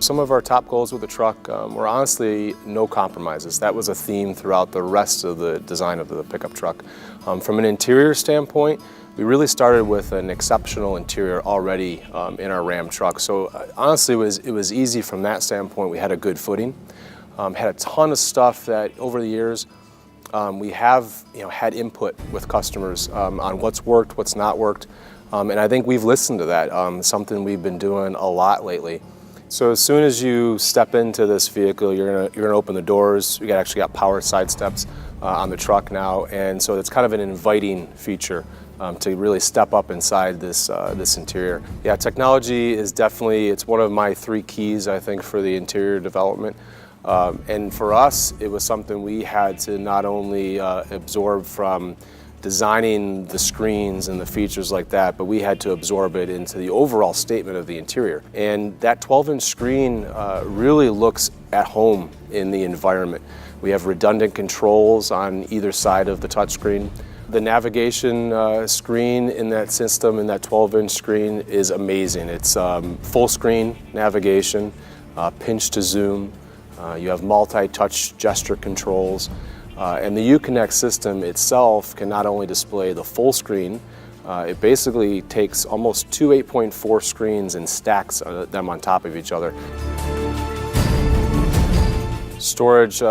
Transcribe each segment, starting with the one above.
Some of our top goals with the truck were honestly no compromises. That was a theme throughout the rest of the design of the pickup truck. From an interior standpoint, we really started with an exceptional interior already in our Ram truck. So honestly, it was easy from that standpoint. We had a good footing. Had a ton of stuff that over the years we have had input with customers on what's worked, what's not worked, and I think we've listened to that. Something we've been doing a lot lately. So as soon as you step into this vehicle, you're gonna open the doors. We actually got power side steps on the truck now, and so it's kind of an inviting feature to really step up inside this interior. Yeah, technology is definitely, it's one of my 3 keys, I think, for the interior development. And for us, it was something we had to not only absorb from designing the screens and the features like that, but we had to absorb it into the overall statement of the interior. And that 12-inch screen really looks at home in the environment. We have redundant controls on either side of the touchscreen. The navigation screen in that system, in that 12-inch screen, is amazing. It's full screen navigation, pinch to zoom. You have multi-touch gesture controls. And the Uconnect system itself can not only display the full screen, it basically takes almost 2 8.4 screens and stacks them on top of each other. Storage,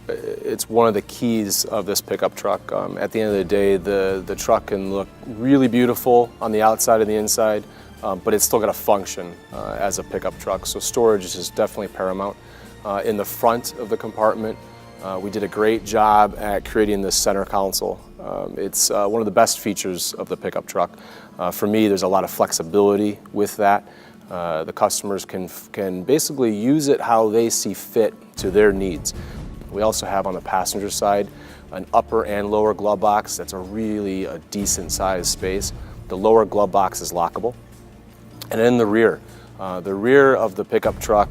it's one of the keys of this pickup truck. At the end of the day, the truck can look really beautiful on the outside and the inside, but it's still got to function as a pickup truck. So storage is definitely paramount. In the front of the compartment, we did a great job at creating this center console. It's one of the best features of the pickup truck. For me, there's a lot of flexibility with that. The customers can basically use it how they see fit to their needs. We also have on the passenger side an upper and lower glove box. That's a decent sized space. The lower glove box is lockable. And in the rear of the pickup truck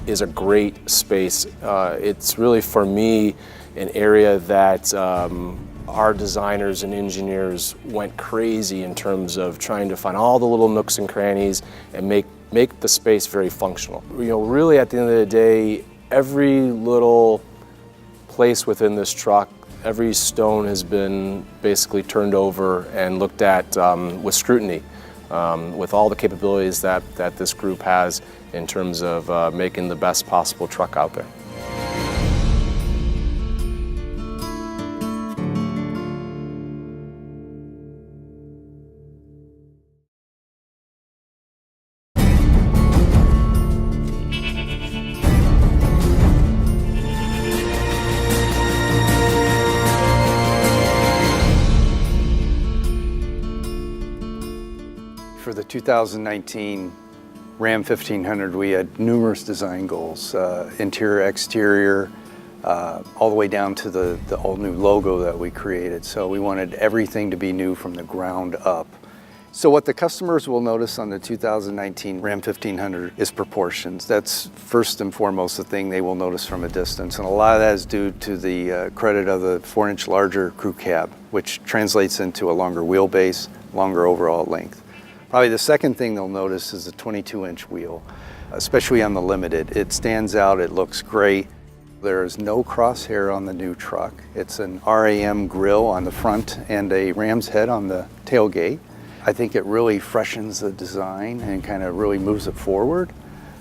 is a great space. It's really, for me, an area that our designers and engineers went crazy in terms of trying to find all the little nooks and crannies and make the space very functional. Really at the end of the day, every little place within this truck, every stone has been basically turned over and looked at with scrutiny. With all the capabilities that this group has in terms of making the best possible truck out there. For the 2019 Ram 1500, we had numerous design goals, interior, exterior, all the way down to the all-new logo that we created. So we wanted everything to be new from the ground up. So what the customers will notice on the 2019 Ram 1500 is proportions. That's first and foremost the thing they will notice from a distance. And a lot of that is due to the credit of the 4-inch larger crew cab, which translates into a longer wheelbase, longer overall length. Probably the second thing they'll notice is the 22-inch wheel, especially on the Limited. It stands out, it looks great. There is no crosshair on the new truck. It's an RAM grille on the front and a ram's head on the tailgate. I think it really freshens the design and kind of really moves it forward.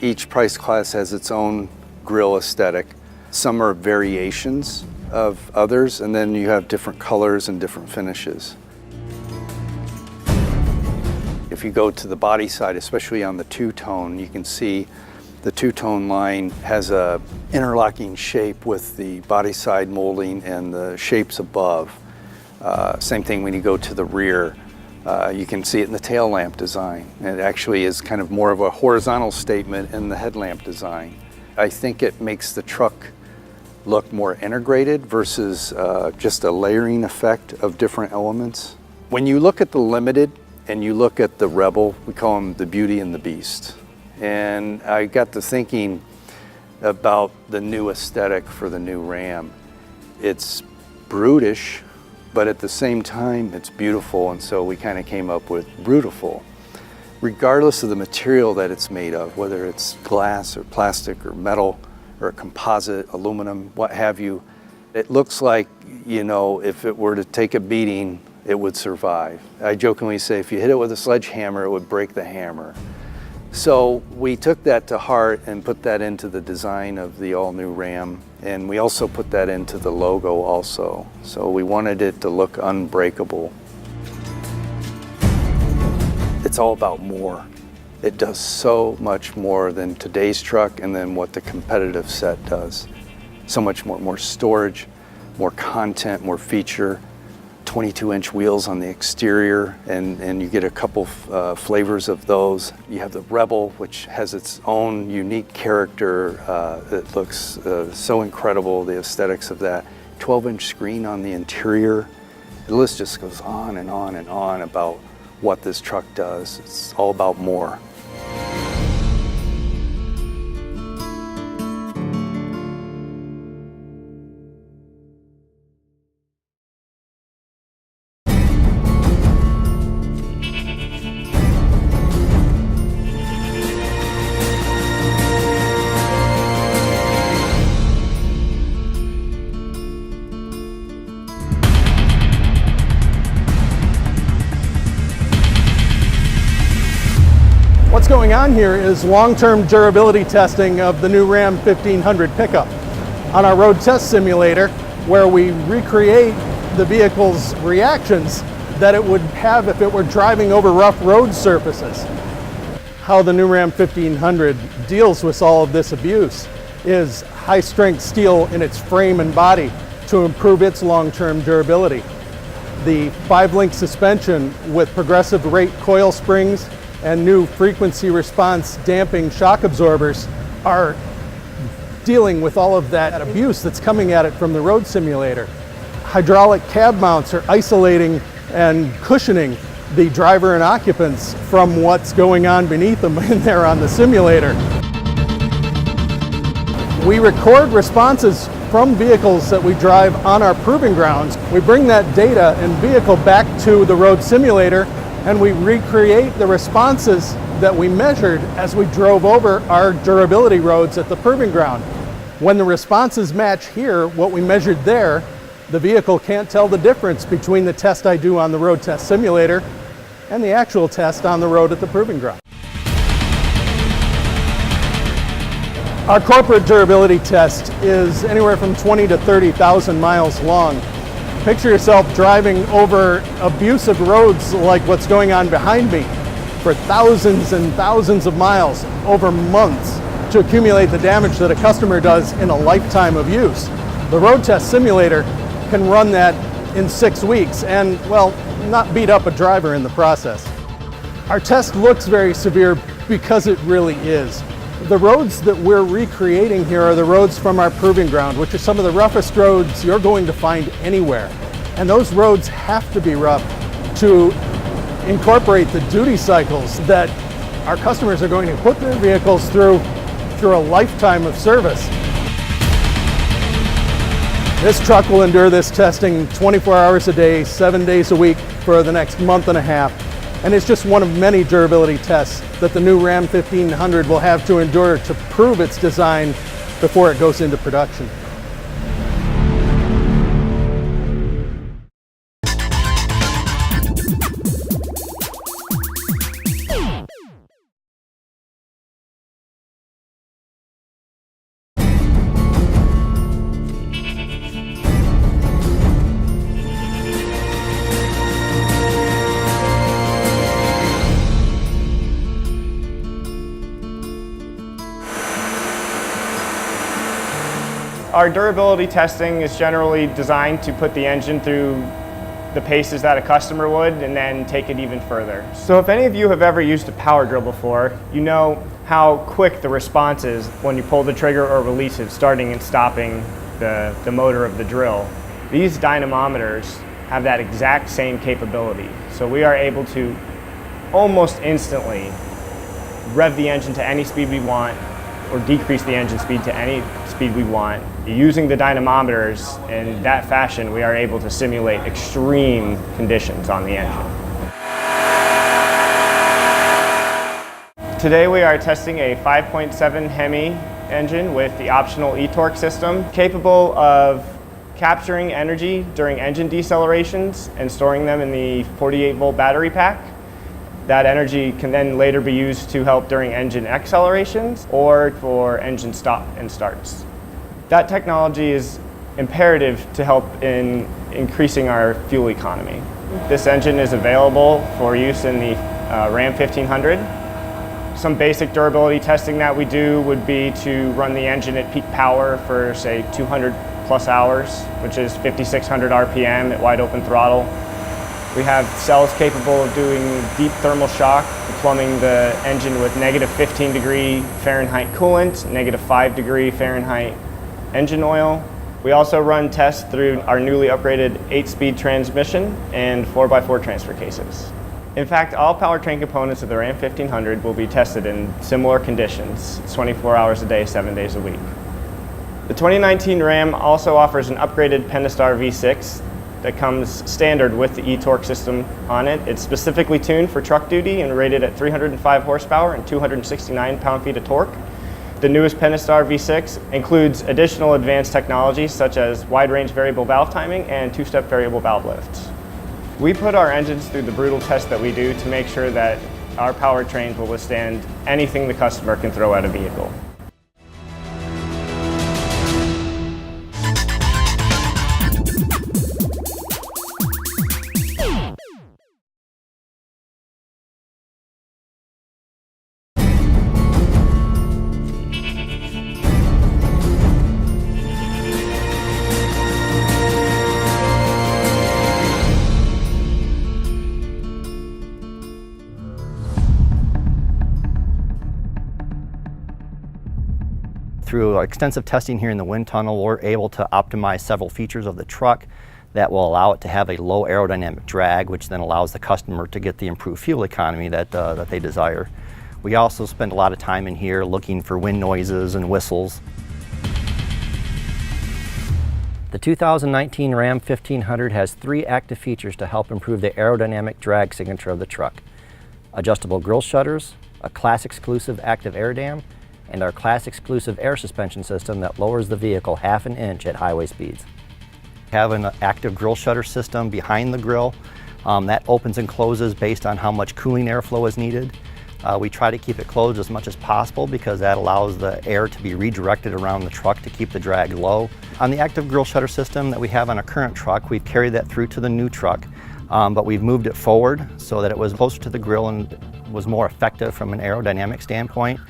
Each price class has its own grille aesthetic. Some are variations of others, and then you have different colors and different finishes. If you go to the body side, especially on the two-tone, you can see the two-tone line has a interlocking shape with the body side molding and the shapes above. Same thing when you go to the rear. You can see it in the tail lamp design. It actually is kind of more of a horizontal statement in the headlamp design. I think it makes the truck look more integrated versus just a layering effect of different elements. When you look at the Limited, and you look at the Rebel, we call them the Beauty and the Beast. And I got to thinking about the new aesthetic for the new Ram. It's brutish, but at the same time, it's beautiful, and so we kind of came up with Brutiful. regardless of the material that it's made of, whether it's glass or plastic or metal or a composite, aluminum, what have you, it looks like, you know, if it were to take a beating, it would survive. I jokingly say if you hit it with a sledgehammer, it would break the hammer. So we took that to heart and put that into the design of the all-new Ram, and we also put that into the logo also. So we wanted it to look unbreakable. It's all about more. It does so much more than today's truck and than what the competitive set does. So much more storage, more content, more feature, 22-inch wheels on the exterior, and you get a couple flavors of those. You have the Rebel, which has its own unique character. It looks so incredible, the aesthetics of that. 12-inch screen on the interior. The list just goes on and on and on about what this truck does. It's all about more. What's going on here is long-term durability testing of the new Ram 1500 pickup on our road test simulator, where we recreate the vehicle's reactions that it would have if it were driving over rough road surfaces. How the new Ram 1500 deals with all of this abuse is high-strength steel in its frame and body to improve its long-term durability. The 5-link suspension with progressive rate coil springs and new frequency response damping shock absorbers are dealing with all of that abuse that's coming at it from the road simulator. Hydraulic cab mounts are isolating and cushioning the driver and occupants from what's going on beneath them in there on the simulator. We record responses from vehicles that we drive on our proving grounds. We bring that data and vehicle back to the road simulator, and we recreate the responses that we measured as we drove over our durability roads at the proving ground. When the responses match here, what we measured there, the vehicle can't tell the difference between the test I do on the road test simulator and the actual test on the road at the proving ground. Our corporate durability test is anywhere from 20 to 30,000 miles long. Picture yourself driving over abusive roads like what's going on behind me for thousands and thousands of miles over months to accumulate the damage that a customer does in a lifetime of use. The road test simulator can run that in 6 weeks and, well, not beat up a driver in the process. Our test looks very severe because it really is. The roads that we're recreating here are the roads from our proving ground, which are some of the roughest roads you're going to find anywhere. And those roads have to be rough to incorporate the duty cycles that our customers are going to put their vehicles through a lifetime of service. This truck will endure this testing 24 hours a day, 7 days a week for the next month and a half. And it's just one of many durability tests that the new Ram 1500 will have to endure to prove its design before it goes into production. Our durability testing is generally designed to put the engine through the paces that a customer would and then take it even further. So if any of you have ever used a power drill before, you know how quick the response is when you pull the trigger or release it, starting and stopping the motor of the drill. These dynamometers have that exact same capability. So we are able to almost instantly rev the engine to any speed we want or decrease the engine speed to any speed we want. Using the dynamometers in that fashion, we are able to simulate extreme conditions on the engine. Today we are testing a 5.7 Hemi engine with the optional e-torque system, capable of capturing energy during engine decelerations and storing them in the 48-volt battery pack. That energy can then later be used to help during engine accelerations or for engine stop and starts. That technology is imperative to help in increasing our fuel economy. This engine is available for use in the Ram 1500. Some basic durability testing that we do would be to run the engine at peak power for, say, 200 plus hours, which is 5,600 RPM at wide open throttle. We have cells capable of doing deep thermal shock, plumbing the engine with negative 15 degree Fahrenheit coolant, negative 5 degree Fahrenheit engine oil. We also run tests through our newly upgraded 8-speed transmission and 4x4 transfer cases. In fact, all powertrain components of the Ram 1500 will be tested in similar conditions, 24 hours a day, 7 days a week. The 2019 Ram also offers an upgraded Pentastar V6 that comes standard with the e-torque system on it. It's specifically tuned for truck duty and rated at 305 horsepower and 269 pound-feet of torque. The newest Pentastar V6 includes additional advanced technologies such as wide-range variable valve timing and two-step variable valve lifts. We put our engines through the brutal test that we do to make sure that our powertrains will withstand anything the customer can throw at a vehicle. Through extensive testing here in the wind tunnel, we're able to optimize several features of the truck that will allow it to have a low aerodynamic drag, which then allows the customer to get the improved fuel economy that they desire. We also spend a lot of time in here looking for wind noises and whistles. The 2019 Ram 1500 has 3 active features to help improve the aerodynamic drag signature of the truck: adjustable grille shutters, a class exclusive active air dam, and our class exclusive air suspension system that lowers the vehicle 1/2 inch at highway speeds. We have an active grille shutter system behind the grille that opens and closes based on how much cooling airflow is needed. We try to keep it closed as much as possible because that allows the air to be redirected around the truck to keep the drag low. On the active grille shutter system that we have on our current truck, we've carried that through to the new truck, but we've moved it forward so that it was closer to the grille and was more effective from an aerodynamic standpoint.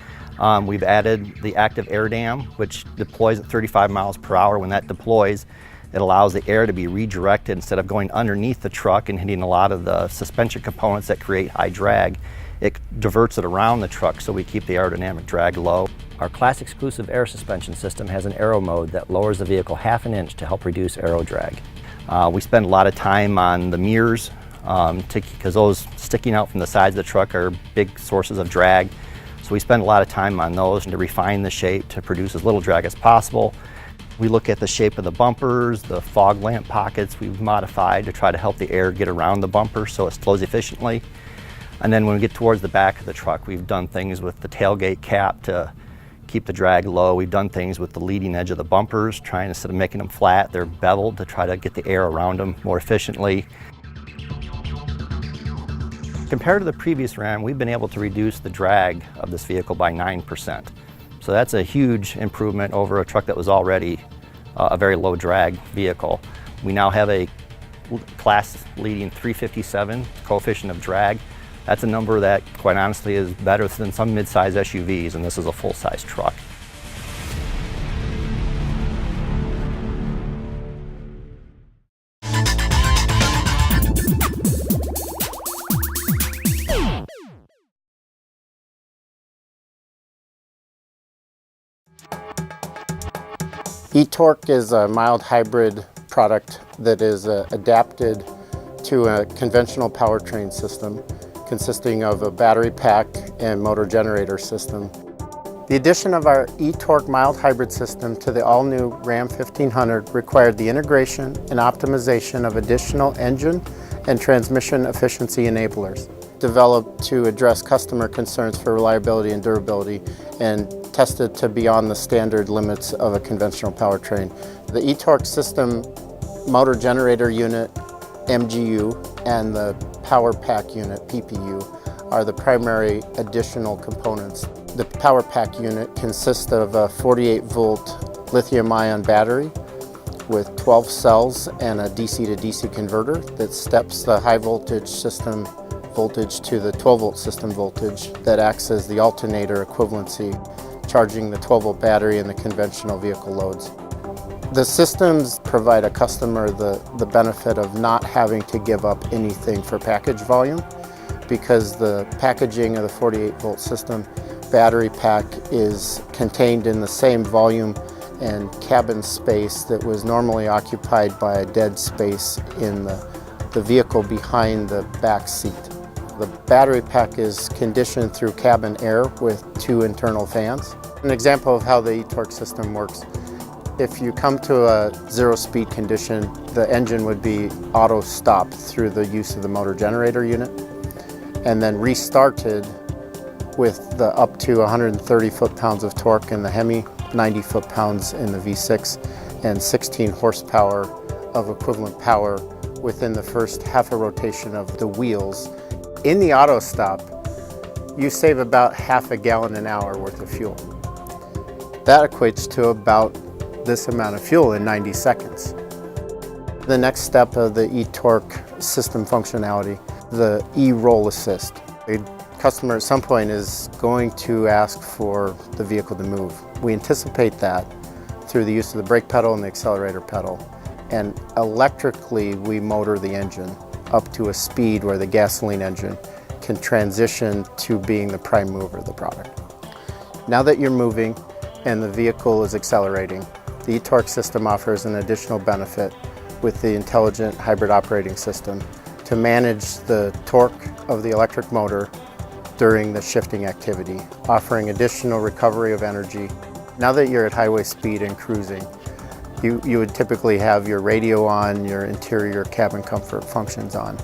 We've added the active air dam, which deploys at 35 miles per hour. When that deploys, it allows the air to be redirected instead of going underneath the truck and hitting a lot of the suspension components that create high drag. It diverts it around the truck so we keep the aerodynamic drag low. Our class exclusive air suspension system has an aero mode that lowers the vehicle 1/2 inch to help reduce aero drag. We spend a lot of time on the mirrors because those sticking out from the sides of the truck are big sources of drag. So we spend a lot of time on those and to refine the shape to produce as little drag as possible. We look at the shape of the bumpers, the fog lamp pockets we've modified to try to help the air get around the bumper so it flows efficiently. And then when we get towards the back of the truck, we've done things with the tailgate cap to keep the drag low. We've done things with the leading edge of the bumpers, trying instead of making them flat, they're beveled to try to get the air around them more efficiently. Compared to the previous Ram, we've been able to reduce the drag of this vehicle by 9%. So that's a huge improvement over a truck that was already a very low drag vehicle. We now have a class leading 357 coefficient of drag. That's a number that, quite honestly, is better than some mid-size SUVs, and this is a full-size truck. e-torque is a mild hybrid product that is adapted to a conventional powertrain system consisting of a battery pack and motor generator system. The addition of our e-torque mild hybrid system to the all-new Ram 1500 required the integration and optimization of additional engine and transmission efficiency enablers. developed to address customer concerns for reliability and durability and tested to beyond the standard limits of a conventional powertrain. The eTorque system motor generator unit, MGU, and the power pack unit, PPU, are the primary additional components. The power pack unit consists of a 48-volt lithium-ion battery with 12 cells and a DC to DC converter that steps the high voltage system voltage to the 12-volt system voltage that acts as the alternator equivalency, charging the 12-volt battery in the conventional vehicle loads. The systems provide a customer the benefit of not having to give up anything for package volume, because the packaging of the 48-volt system battery pack is contained in the same volume and cabin space that was normally occupied by a dead space in the vehicle behind the back seat. The battery pack is conditioned through cabin air with 2 internal fans. An example of how the eTorque system works: if you come to a zero-speed condition, the engine would be auto-stopped through the use of the motor generator unit, and then restarted with the up to 130 foot-pounds of torque in the Hemi, 90 foot-pounds in the V6, and 16 horsepower of equivalent power within the first half a rotation of the wheels. In the auto stop, you save about half a gallon an hour worth of fuel. That equates to about this amount of fuel in 90 seconds. The next step of the eTorque system functionality, the e-roll assist. A customer at some point is going to ask for the vehicle to move. We anticipate that through the use of the brake pedal and the accelerator pedal. And electrically, we motor the engine up to a speed where the gasoline engine can transition to being the prime mover of the product. Now that you're moving and the vehicle is accelerating, the eTorque system offers an additional benefit with the intelligent hybrid operating system to manage the torque of the electric motor during the shifting activity, offering additional recovery of energy. Now that you're at highway speed and cruising, you would typically have your radio on, your interior cabin comfort functions on.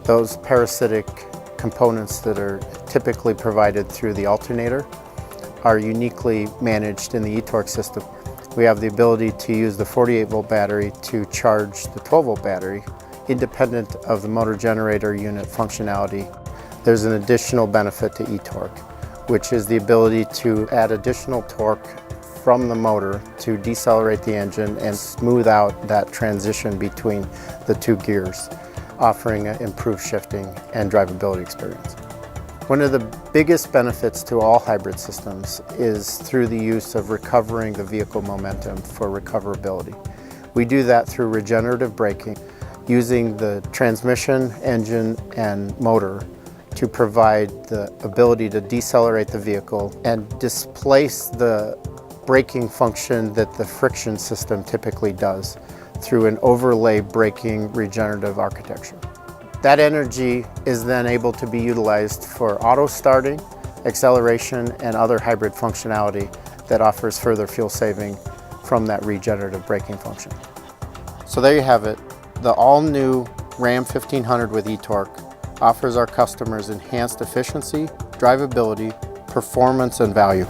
Those parasitic components that are typically provided through the alternator are uniquely managed in the eTorque system. We have the ability to use the 48-volt battery to charge the 12-volt battery, independent of the motor generator unit functionality. There's an additional benefit to eTorque, which is the ability to add additional torque from the motor to decelerate the engine and smooth out that transition between the 2 gears, offering an improved shifting and drivability experience. One of the biggest benefits to all hybrid systems is through the use of recovering the vehicle momentum for recoverability. We do that through regenerative braking, using the transmission, engine, and motor to provide the ability to decelerate the vehicle and displace the braking function that the friction system typically does through an overlay braking regenerative architecture. That energy is then able to be utilized for auto starting, acceleration, and other hybrid functionality that offers further fuel saving from that regenerative braking function. So there you have it. The all-new Ram 1500 with eTorque offers our customers enhanced efficiency, drivability, performance, and value.